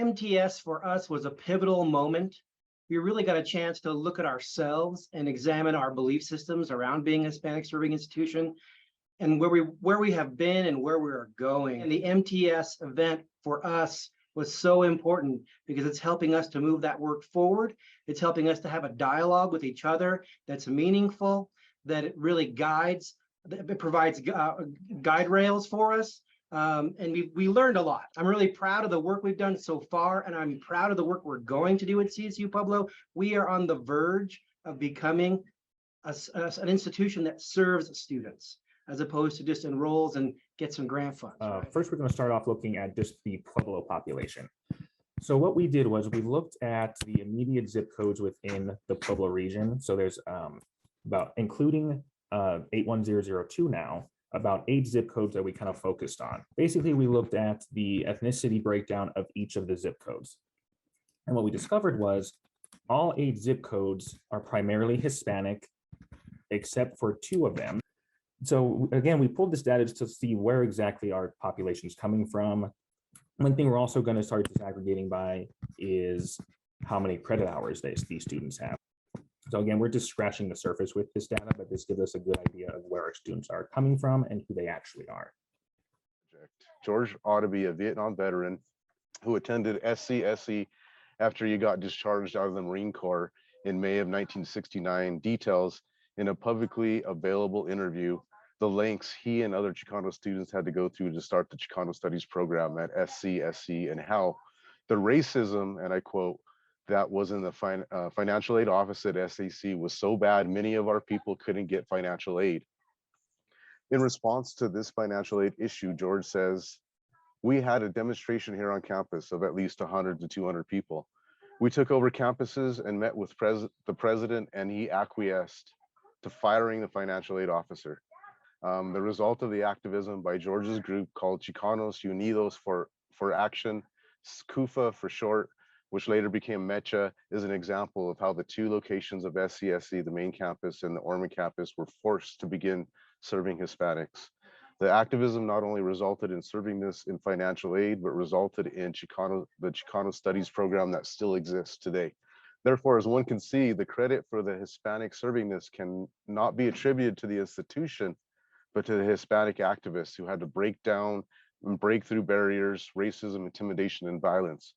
MTS for us was a pivotal moment. We really got a chance to look at ourselves and examine our belief systems around being a Hispanic serving institution and where we have been and where we're going. And the MTS event for us was so important because it's helping us to move that work forward. It's helping us to have a dialogue with each other that's meaningful, that it really guides, it provides guide rails for us. And we learned a lot. I'm really proud of the work we've done so far, and I'm proud of the work we're going to do at CSU Pueblo. We are on the verge of becoming an institution that serves students, as opposed to just enrolls and get some grant funds. First, we're going to start off looking at just the Pueblo population. So what we did was we looked at the immediate zip codes within the Pueblo region. So there's about, including 81002 now, about 8 zip codes that we kind of focused on. Basically, we looked at the ethnicity breakdown of each of the zip codes. And what we discovered was all 8 zip codes are primarily Hispanic, except for 2 of them. So again, we pulled this data to see where exactly our population is coming from. One thing we're also going to start disaggregating by is how many credit hours these students have. So again, we're just scratching the surface with this data, but this gives us a good idea of where our students are coming from and who they actually are. George ought to be a Vietnam veteran who attended SCSE after he got discharged out of the Marine Corps in May of 1969, details in a publicly available interview the lengths he and other Chicano students had to go through to start the Chicano Studies program at SCSE, and how the racism, and I quote, that was in the financial aid office at SAC was so bad, many of our people couldn't get financial aid. In response to this financial aid issue, George says, we had a demonstration here on campus of at least 100 to 200 people. We took over campuses and met with the president, and he acquiesced to firing the financial aid officer. The result of the activism by George's group called Chicanos Unidos for Action, CUFA for short, which later became MECHA, is an example of how the 2 locations of SCSE, the main campus and the Ormond campus, were forced to begin serving Hispanics. The activism not only resulted in serving this in financial aid, but resulted in the Chicano Studies program that still exists today. Therefore, as one can see, the credit for the Hispanic serving this can not be attributed to the institution, but to the Hispanic activists who had to break down and break through barriers, racism, intimidation, and violence.